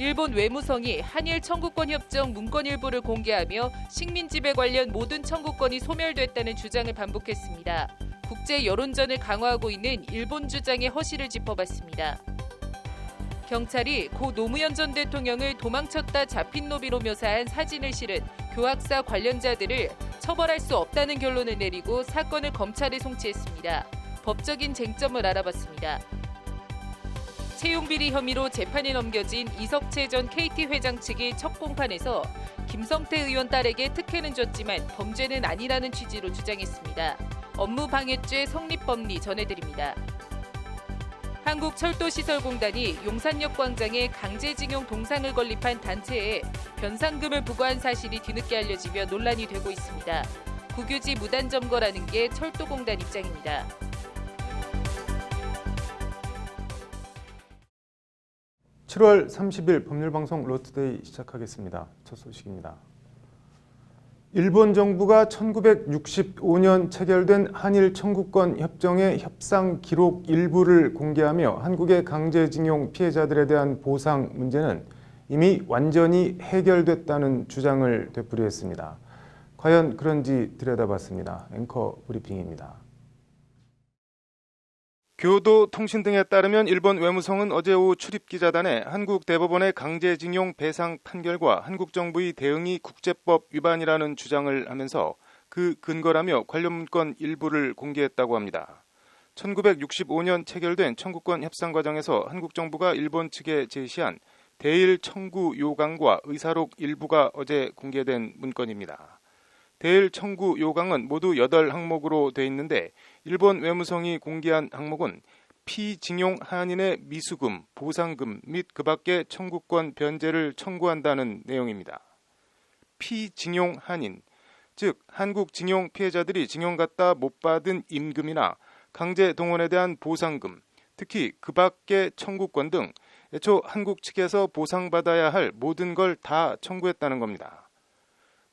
일본 외무성이 한일 청구권 협정 문건 일부를 공개하며 식민지배 관련 모든 청구권이 소멸됐다는 주장을 반복했습니다. 국제 여론전을 강화하고 있는 일본 주장의 허실을 짚어봤습니다. 경찰이 고 노무현 전 대통령을 도망쳤다 잡힌 노비로 묘사한 사진을 실은 교학사 관련자들을 처벌할 수 없다는 결론을 내리고 사건을 검찰에 송치했습니다. 법적인 쟁점을 알아봤습니다. 채용비리 혐의로 재판에 넘겨진 이석채 전 KT 회장 측이 첫 공판에서 김성태 의원 딸에게 특혜는 줬지만 범죄는 아니라는 취지로 주장했습니다. 업무방해죄 성립법리 전해드립니다. 한국철도시설공단이 용산역 광장에 강제징용 동상을 건립한 단체에 변상금을 부과한 사실이 뒤늦게 알려지며 논란이 되고 있습니다. 국유지 무단 점거라는 게 철도공단 입장입니다. (7월 30일) 법률방송 로투데이 시작하겠습니다. 첫 소식입니다. 일본 정부가 1965년 체결된 한일 청구권 협정의 협상 기록 일부를 공개하며 한국의 강제징용 피해자들에 대한 보상 문제는 이미 완전히 해결됐다는 주장을 되풀이했습니다. 과연 그런지 들여다봤습니다. 앵커 브리핑입니다. 교도통신 등에 따르면 일본 외무성은 어제 오후 출입기자단에 한국 대법원의 강제징용 배상 판결과 한국 정부의 대응이 국제법 위반이라는 주장을 하면서 그 근거라며 관련 문건 일부를 공개했다고 합니다. 1965년 체결된 청구권 협상 과정에서 한국 정부가 일본 측에 제시한 대일 청구 요강과 의사록 일부가 어제 공개된 문건입니다. 대일 청구 요강은 모두 8항목으로 돼 있는데 일본 외무성이 공개한 항목은 피징용 한인의 미수금, 보상금 및 그 밖의 청구권 변제를 청구한다는 내용입니다. 피징용 한인, 즉 한국 징용 피해자들이 징용 갔다 못 받은 임금이나 강제 동원에 대한 보상금, 특히 그 밖의 청구권 등 애초 한국 측에서 보상받아야 할 모든 걸 다 청구했다는 겁니다.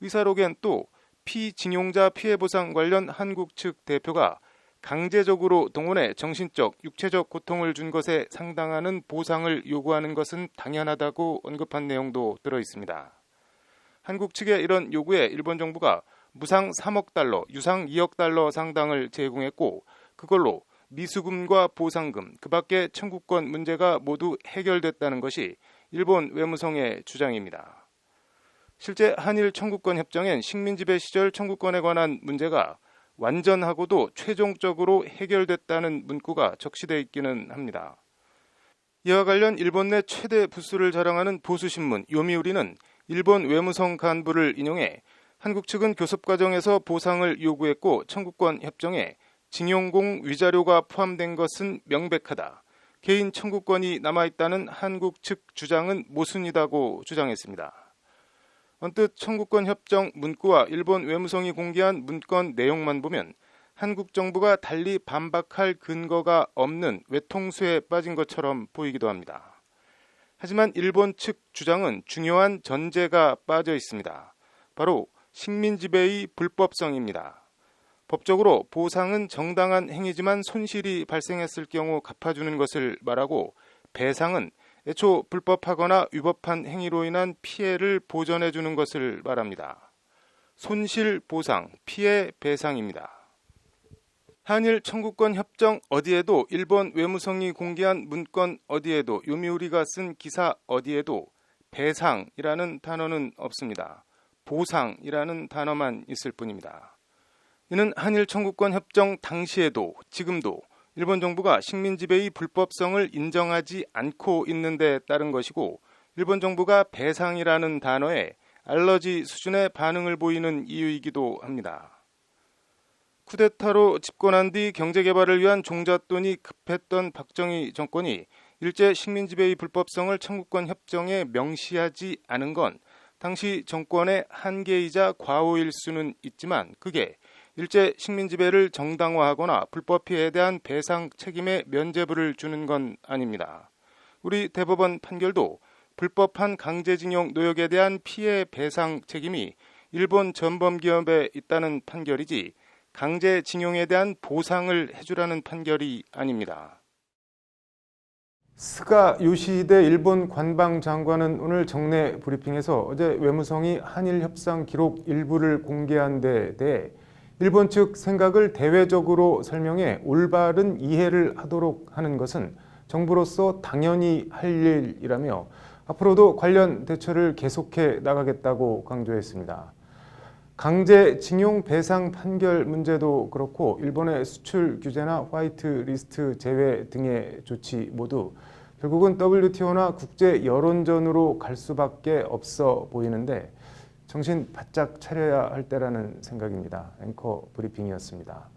의사록엔 또 피징용자 피해보상 관련 한국 측 대표가 강제적으로 동원해 정신적, 육체적 고통을 준 것에 상당하는 보상을 요구하는 것은 당연하다고 언급한 내용도 들어있습니다. 한국 측의 이런 요구에 일본 정부가 무상 3억 달러, 유상 2억 달러 상당을 제공했고 그걸로 미수금과 보상금, 그 밖의 청구권 문제가 모두 해결됐다는 것이 일본 외무성의 주장입니다. 실제 한일 청구권 협정엔 식민지배 시절 청구권에 관한 문제가 완전하고도 최종적으로 해결됐다는 문구가 적시되어 있기는 합니다. 이와 관련 일본 내 최대 부수를 자랑하는 보수신문 요미우리는 일본 외무성 간부를 인용해 한국 측은 교섭 과정에서 보상을 요구했고 청구권 협정에 징용공 위자료가 포함된 것은 명백하다. 개인 청구권이 남아있다는 한국 측 주장은 모순이다고 주장했습니다. 언뜻 청구권 협정 문구와 일본 외무성이 공개한 문건 내용만 보면 한국 정부가 달리 반박할 근거가 없는 외통수에 빠진 것처럼 보이기도 합니다. 하지만 일본 측 주장은 중요한 전제가 빠져 있습니다. 바로 식민지배의 불법성입니다. 법적으로 보상은 정당한 행위지만 손실이 발생했을 경우 갚아주는 것을 말하고 배상은 애초 불법하거나 위법한 행위로 인한 피해를 보전해 주는 것을 말합니다. 손실 보상, 피해 배상입니다. 한일 청구권 협정 어디에도 일본 외무성이 공개한 문건 어디에도 요미우리가 쓴 기사 어디에도 배상이라는 단어는 없습니다. 보상이라는 단어만 있을 뿐입니다. 이는 한일 청구권 협정 당시에도 지금도 일본 정부가 식민지배의 불법성을 인정하지 않고 있는 데 따른 것이고 일본 정부가 배상이라는 단어에 알러지 수준의 반응을 보이는 이유이기도 합니다. 쿠데타로 집권한 뒤 경제개발을 위한 종잣돈이 급했던 박정희 정권이 일제 식민지배의 불법성을 청구권 협정에 명시하지 않은 건 당시 정권의 한계이자 과오일 수는 있지만 그게 일제 식민지배를 정당화하거나 불법 피해에 대한 배상 책임의 면죄부를 주는 건 아닙니다. 우리 대법원 판결도 불법한 강제징용 노역에 대한 피해 배상 책임이 일본 전범기업에 있다는 판결이지 강제징용에 대한 보상을 해주라는 판결이 아닙니다. 스가 요시히데 일본 관방장관은 오늘 정례 브리핑에서 어제 외무성이 한일 협상 기록 일부를 공개한 데 대해 일본 측 생각을 대외적으로 설명해 올바른 이해를 하도록 하는 것은 정부로서 당연히 할 일이라며 앞으로도 관련 대처를 계속해 나가겠다고 강조했습니다. 강제징용 배상 판결 문제도 그렇고 일본의 수출 규제나 화이트 리스트 제외 등의 조치 모두 결국은 WTO나 국제 여론전으로 갈 수밖에 없어 보이는데 정신 바짝 차려야 할 때라는 생각입니다. 앵커 브리핑이었습니다.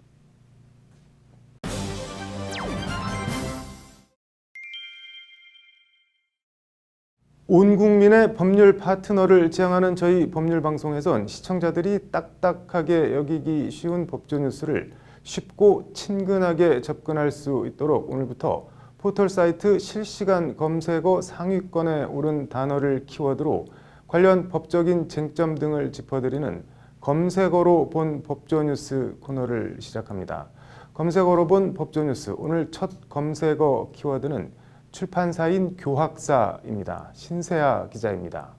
온 국민의 법률 파트너를 지향하는 저희 법률 방송에선 시청자들이 딱딱하게 여기기 쉬운 법조 뉴스를 쉽고 친근하게 접근할 수 있도록 오늘부터 포털 사이트 실시간 검색어 상위권에 오른 단어를 키워드로 관련 법적인 쟁점 등을 짚어드리는 검색어로 본 법조 뉴스 코너를 시작합니다. 검색어로 본 법조 뉴스 오늘 첫 검색어 키워드는 출판사인 교학사입니다. 신세아 기자입니다.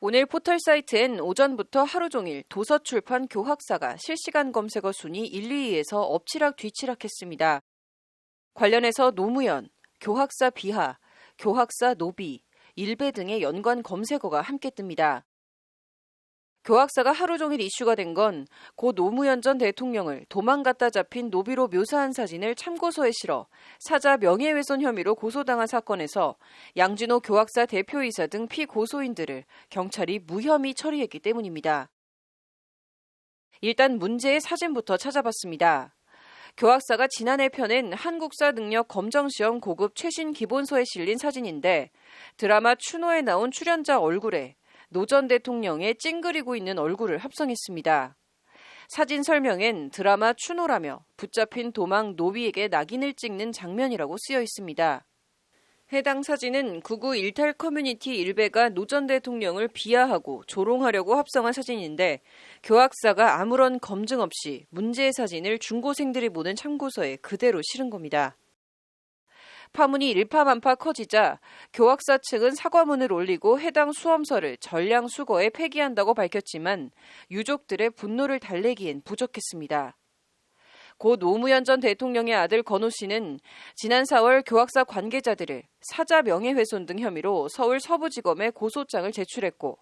오늘 포털 사이트엔 오전부터 하루 종일 도서출판 교학사가 실시간 검색어 순위 1, 2위에서 엎치락 뒤치락했습니다. 관련해서 노무현, 교학사 비하, 교학사 노비, 일배 등의 연관 검색어가 함께 뜹니다. 교학사가 하루 종일 이슈가 된 건 고 노무현 전 대통령을 도망갔다 잡힌 노비로 묘사한 사진을 참고서에 실어 사자 명예훼손 혐의로 고소당한 사건에서 양진호 교학사 대표이사 등 피고소인들을 경찰이 무혐의 처리했기 때문입니다. 일단 문제의 사진부터 찾아봤습니다. 교학사가 지난해 펴낸 한국사 능력 검정시험 고급 최신 기본서에 실린 사진인데 드라마 추노에 나온 출연자 얼굴에 노 전 대통령의 찡그리고 있는 얼굴을 합성했습니다. 사진 설명엔 드라마 추노라며 붙잡힌 도망 노비에게 낙인을 찍는 장면이라고 쓰여 있습니다. 해당 사진은 구구 일탈 커뮤니티 일베가 노 전 대통령을 비하하고 조롱하려고 합성한 사진인데 교학사가 아무런 검증 없이 문제의 사진을 중고생들이 보는 참고서에 그대로 실은 겁니다. 파문이 일파만파 커지자 교학사 측은 사과문을 올리고 해당 수험서를 전량 수거해 폐기한다고 밝혔지만 유족들의 분노를 달래기엔 부족했습니다. 고 노무현 전 대통령의 아들 건호 씨는 지난 4월 교학사 관계자들을 사자 명예훼손 등 혐의로 서울 서부지검에 고소장을 제출했고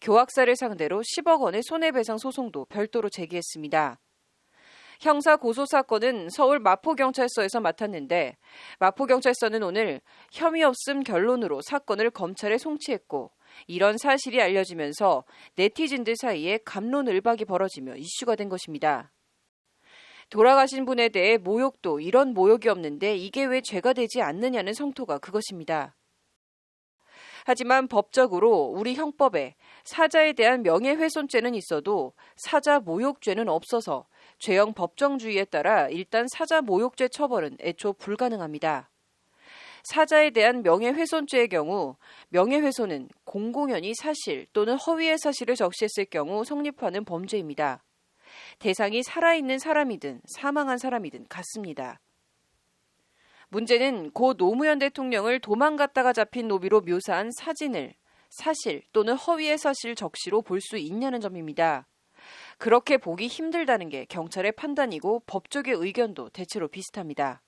교학사를 상대로 10억 원의 손해배상 소송도 별도로 제기했습니다. 형사 고소 사건은 서울 마포경찰서에서 맡았는데 마포경찰서는 오늘 혐의 없음 결론으로 사건을 검찰에 송치했고 이런 사실이 알려지면서 네티즌들 사이에 갑론을박이 벌어지며 이슈가 된 것입니다. 돌아가신 분에 대해 모욕도 이런 모욕이 없는데 이게 왜 죄가 되지 않느냐는 성토가 그것입니다. 하지만 법적으로 우리 형법에 사자에 대한 명예훼손죄는 있어도 사자 모욕죄는 없어서 죄형 법정주의에 따라 일단 사자 모욕죄 처벌은 애초 불가능합니다. 사자에 대한 명예훼손죄의 경우 명예훼손은 공공연히 사실 또는 허위의 사실을 적시했을 경우 성립하는 범죄입니다. 대상이 살아있는 사람이든 사망한 사람이든 같습니다. 문제는 고 노무현 대통령을 도망갔다가 잡힌 노비로 묘사한 사진을 사실 또는 허위의 사실 적시로 볼 수 있냐는 점입니다. 그렇게 보기 힘들다는 게 경찰의 판단이고 법조계 의견도 대체로 비슷합니다.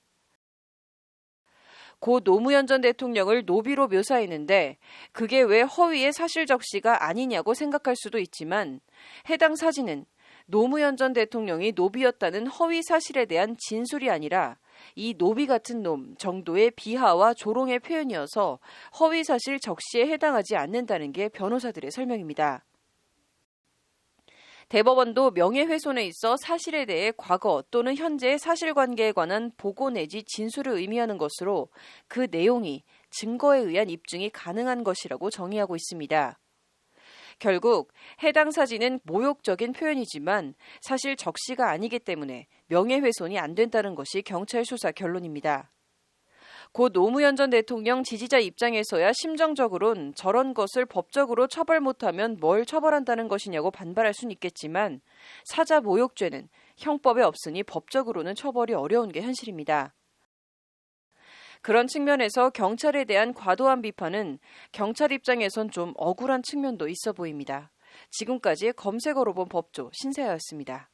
고 노무현 전 대통령을 노비로 묘사했는데 그게 왜 허위의 사실 적시가 아니냐고 생각할 수도 있지만 해당 사진은 노무현 전 대통령이 노비였다는 허위 사실에 대한 진술이 아니라 이 노비 같은 놈 정도의 비하와 조롱의 표현이어서 허위 사실 적시에 해당하지 않는다는 게 변호사들의 설명입니다. 대법원도 명예훼손에 있어 사실에 대해 과거 또는 현재의 사실관계에 관한 보고 내지 진술을 의미하는 것으로 그 내용이 증거에 의한 입증이 가능한 것이라고 정의하고 있습니다. 결국 해당 사진은 모욕적인 표현이지만 사실 적시가 아니기 때문에 명예훼손이 안 된다는 것이 경찰 수사 결론입니다. 고 노무현 전 대통령 지지자 입장에서야 심정적으론 저런 것을 법적으로 처벌 못하면 뭘 처벌한다는 것이냐고 반발할 수는 있겠지만 사자 모욕죄는 형법에 없으니 법적으로는 처벌이 어려운 게 현실입니다. 그런 측면에서 경찰에 대한 과도한 비판은 경찰 입장에선 좀 억울한 측면도 있어 보입니다. 지금까지 검색어로 본 법조 신세아였습니다.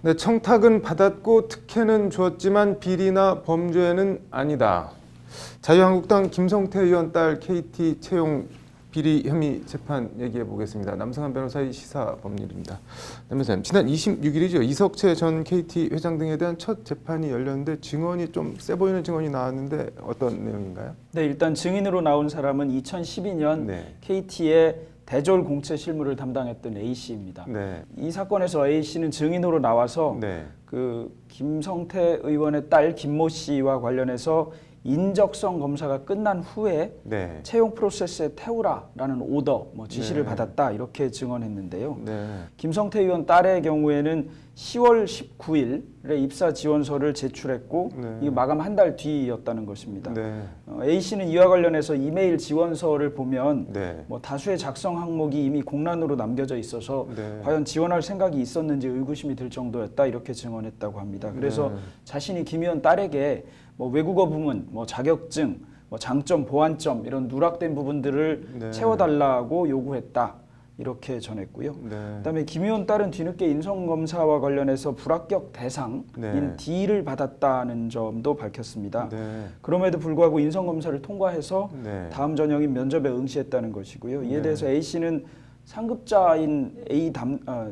네, 청탁은 받았고 특혜는 주었지만 비리나 범죄는 아니다. 자유한국당 김성태 의원 딸 KT 채용 비리 혐의 재판 얘기해 보겠습니다. 남성한 변호사의 시사법률입니다. 변호사님, 지난 26일이죠. 이석채 전 KT 회장 등에 대한 첫 재판이 열렸는데 증언이 좀 세 보이는 증언이 나왔는데 어떤 내용인가요? 네, 일단 증인으로 나온 사람은 2012년 네. KT의 대졸 공채 실무를 담당했던 A 씨입니다. 네. 이 사건에서 A 씨는 증인으로 나와서 네. 그 김성태 의원의 딸 김모 씨와 관련해서 인적성 검사가 끝난 후에 네. 채용 프로세스에 태우라라는 오더, 지시를 네. 받았다 이렇게 증언했는데요. 네. 김성태 의원 딸의 경우에는 10월 19일에 입사 지원서를 제출했고 네. 이게 마감 한 달 뒤였다는 것입니다. 네. A 씨는 이와 관련해서 이메일 지원서를 보면 네. 다수의 작성 항목이 이미 공란으로 남겨져 있어서 네. 과연 지원할 생각이 있었는지 의구심이 들 정도였다 이렇게 증언했다고 합니다. 그래서 네. 자신이 김 의원 딸에게 외국어 부문, 자격증, 장점, 보완점 이런 누락된 부분들을 네. 채워달라고 요구했다. 이렇게 전했고요. 네. 그다음에 김 의원 딸은 뒤늦게 인성검사와 관련해서 불합격 대상인 네. D를 받았다는 점도 밝혔습니다. 네. 그럼에도 불구하고 인성검사를 통과해서 네. 다음 전형인 면접에 응시했다는 것이고요. 이에 네. 대해서 A 씨는 상급자인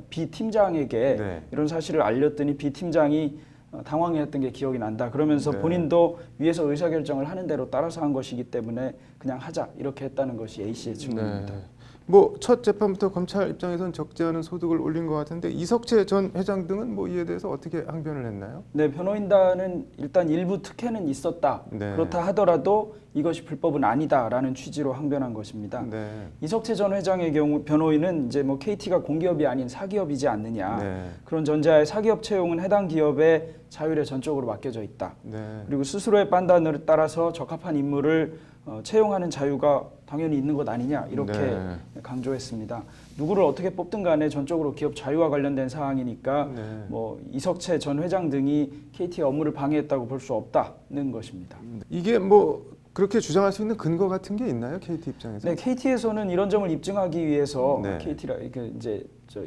B 팀장에게 네. 이런 사실을 알렸더니 B 팀장이 당황했던 게 기억이 난다. 그러면서 네. 본인도 위에서 의사결정을 하는 대로 따라서 한 것이기 때문에 그냥 하자 이렇게 했다는 것이 A 씨의 증언입니다. 네. 첫 재판부터 검찰 입장에선 적지 않은 소득을 올린 것 같은데 이석채 전 회장 등은 이에 대해서 어떻게 항변을 했나요? 네, 변호인단은 일단 일부 특혜는 있었다. 네. 그렇다 하더라도 이것이 불법은 아니다라는 취지로 항변한 것입니다. 네. 이석채 전 회장의 경우 변호인은 이제 KT가 공기업이 아닌 사기업이지 않느냐. 네. 그런 전제하에 사기업 채용은 해당 기업의 자율에 전적으로 맡겨져 있다. 네. 그리고 스스로의 판단을 따라서 적합한 인물을 채용하는 자유가 당연히 있는 것 아니냐 이렇게 네. 강조했습니다. 누구를 어떻게 뽑든 간에 전적으로 기업 자유와 관련된 사항이니까 네. 이석채 전 회장 등이 KT의 업무를 방해했다고 볼 수 없다는 것입니다. 이게 그렇게 주장할 수 있는 근거 같은 게 있나요? KT 입장에서? 네, KT에서는 이런 점을 입증하기 위해서 네.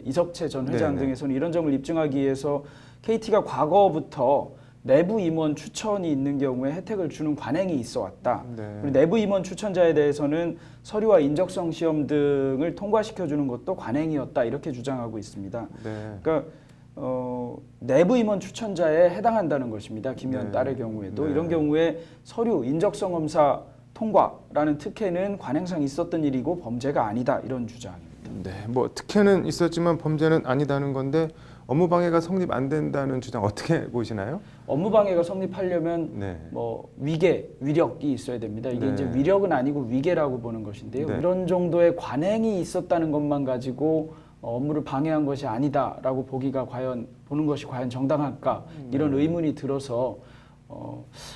이석채 전 회장 네네. 등에서는 이런 점을 입증하기 위해서 KT가 과거부터 내부 임원 추천이 있는 경우에 혜택을 주는 관행이 있어 왔다. 네. 그리고 내부 임원 추천자에 대해서는 서류와 인적성 시험 등을 통과시켜 주는 것도 관행이었다. 이렇게 주장하고 있습니다. 네. 그러니까 내부 임원 추천자에 해당한다는 것입니다. 김 의원 네. 딸의 경우에도 네. 이런 경우에 서류 인적성 검사 통과라는 특혜는 관행상 있었던 일이고 범죄가 아니다. 이런 주장입니다. 네. 특혜는 있었지만 범죄는 아니다는 건데 업무방해가 성립 안 된다는 주장 어떻게 보시나요? 업무방해가 성립하려면 네. 위계, 위력이 있어야 됩니다. 이게 네. 이제 위력은 아니고 위계라고 보는 것인데요. 네. 이런 정도의 관행이 있었다는 것만 가지고 업무를 방해한 것이 아니다라고 보는 것이 과연 정당할까 이런 의문이 들어서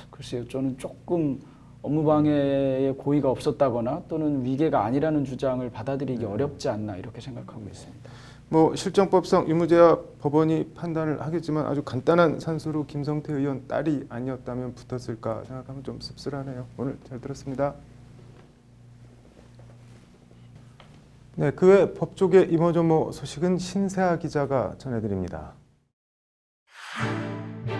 글쎄요, 저는 조금 업무방해의 고의가 없었다거나 또는 위계가 아니라는 주장을 받아들이기 어렵지 않나 이렇게 생각하고 있습니다. 실정법상 유무죄와 법원이 판단을 하겠지만 아주 간단한 산수로 김성태 의원 딸이 아니었다면 붙었을까 생각하면 좀 씁쓸하네요. 오늘 잘 들었습니다. 네, 그 외 법조계 이모저모 소식은 신세아 기자가 전해드립니다.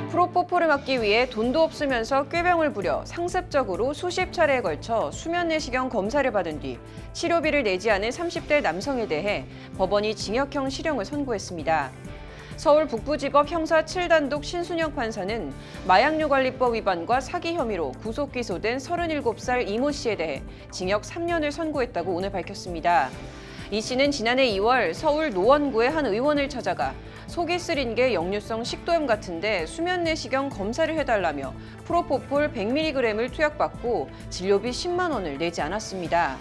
프로포폴을 막기 위해 돈도 없으면서 꾀병을 부려 상습적으로 수십 차례에 걸쳐 수면 내시경 검사를 받은 뒤 치료비를 내지 않은 30대 남성에 대해 법원이 징역형 실형을 선고했습니다. 서울 북부지법 형사 7단독 신순영 판사는 마약류관리법 위반과 사기 혐의로 구속 기소된 37살 이모 씨에 대해 징역 3년을 선고했다고 오늘 밝혔습니다. 이 씨는 지난해 2월 서울 노원구의 한 의원을 찾아가 속이 쓰린 게 역류성 식도염 같은데 수면 내시경 검사를 해달라며 프로포폴 100mg을 투약받고 진료비 10만 원을 내지 않았습니다.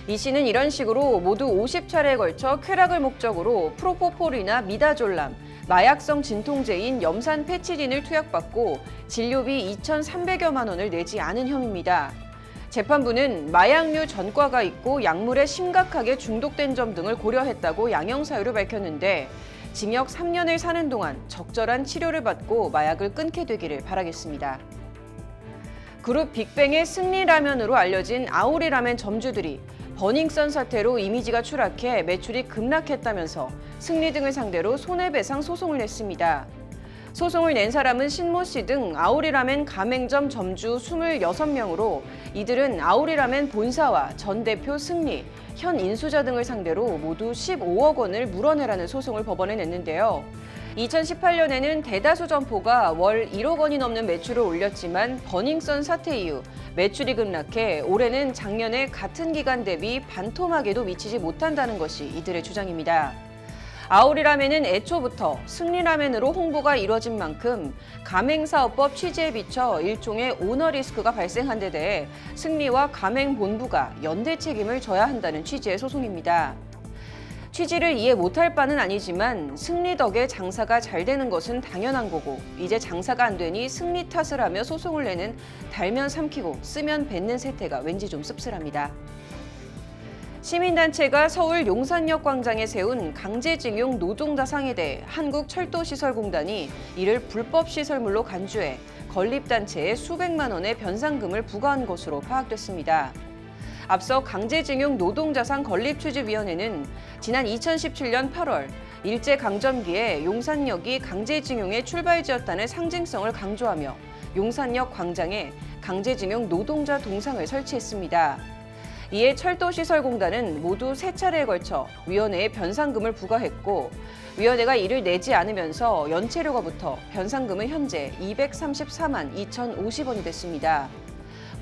이 씨는 이런 식으로 모두 50차례에 걸쳐 쾌락을 목적으로 프로포폴이나 미다졸람, 마약성 진통제인 염산페치딘을 투약받고 진료비 2,300여만 원을 내지 않은 혐의입니다. 재판부는 마약류 전과가 있고 약물에 심각하게 중독된 점 등을 고려했다고 양형 사유를 밝혔는데 징역 3년을 사는 동안 적절한 치료를 받고 마약을 끊게 되기를 바라겠습니다. 그룹 빅뱅의 승리라면으로 알려진 아오리라멘 점주들이 버닝썬 사태로 이미지가 추락해 매출이 급락했다면서 승리 등을 상대로 손해배상 소송을 냈습니다. 소송을 낸 사람은 신모 씨 등 아오리라멘 가맹점 점주 26명으로 이들은 아오리라멘 본사와 전 대표 승리, 현 인수자 등을 상대로 모두 15억 원을 물어내라는 소송을 법원에 냈는데요. 2018년에는 대다수 점포가 월 1억 원이 넘는 매출을 올렸지만 버닝썬 사태 이후 매출이 급락해 올해는 작년에 같은 기간 대비 반토막에도 미치지 못한다는 것이 이들의 주장입니다. 아오리라멘은 애초부터 승리라멘으로 홍보가 이뤄진 만큼 가맹사업법 취지에 비춰 일종의 오너 리스크가 발생한 데 대해 승리와 가맹본부가 연대 책임을 져야 한다는 취지의 소송입니다. 취지를 이해 못할 바는 아니지만 승리 덕에 장사가 잘 되는 것은 당연한 거고 이제 장사가 안 되니 승리 탓을 하며 소송을 내는 달면 삼키고 쓰면 뱉는 세태가 왠지 좀 씁쓸합니다. 시민단체가 서울 용산역 광장에 세운 강제징용 노동자상에 대해 한국철도시설공단이 이를 불법 시설물로 간주해 건립단체에 수백만 원의 변상금을 부과한 것으로 파악됐습니다. 앞서 강제징용 노동자상 건립추진위원회는 지난 2017년 8월 일제강점기에 용산역이 강제징용의 출발지였다는 상징성을 강조하며 용산역 광장에 강제징용 노동자 동상을 설치했습니다. 이에 철도시설공단은 모두 3차례에 걸쳐 위원회에 변상금을 부과했고 위원회가 이를 내지 않으면서 연체료가 붙어 변상금은 현재 234만 2,050원이 됐습니다.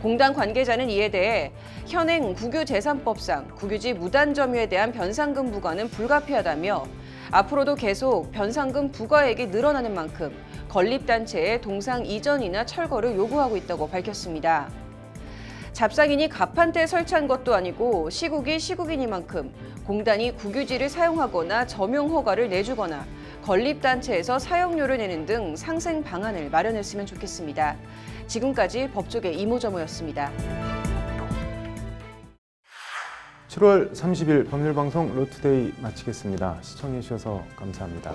공단 관계자는 이에 대해 현행 국유재산법상 국유지 무단점유에 대한 변상금 부과는 불가피하다며 앞으로도 계속 변상금 부과액이 늘어나는 만큼 건립단체의 동상 이전이나 철거를 요구하고 있다고 밝혔습니다. 잡상인이 가판대에 설치한 것도 아니고 시국이 시국이니만큼 공단이 국유지를 사용하거나 점용 허가를 내주거나 건립단체에서 사용료를 내는 등 상생 방안을 마련했으면 좋겠습니다. 지금까지 법조계 이모저모였습니다. 7월 30일 법률방송 로투데이 마치겠습니다. 시청해주셔서 감사합니다.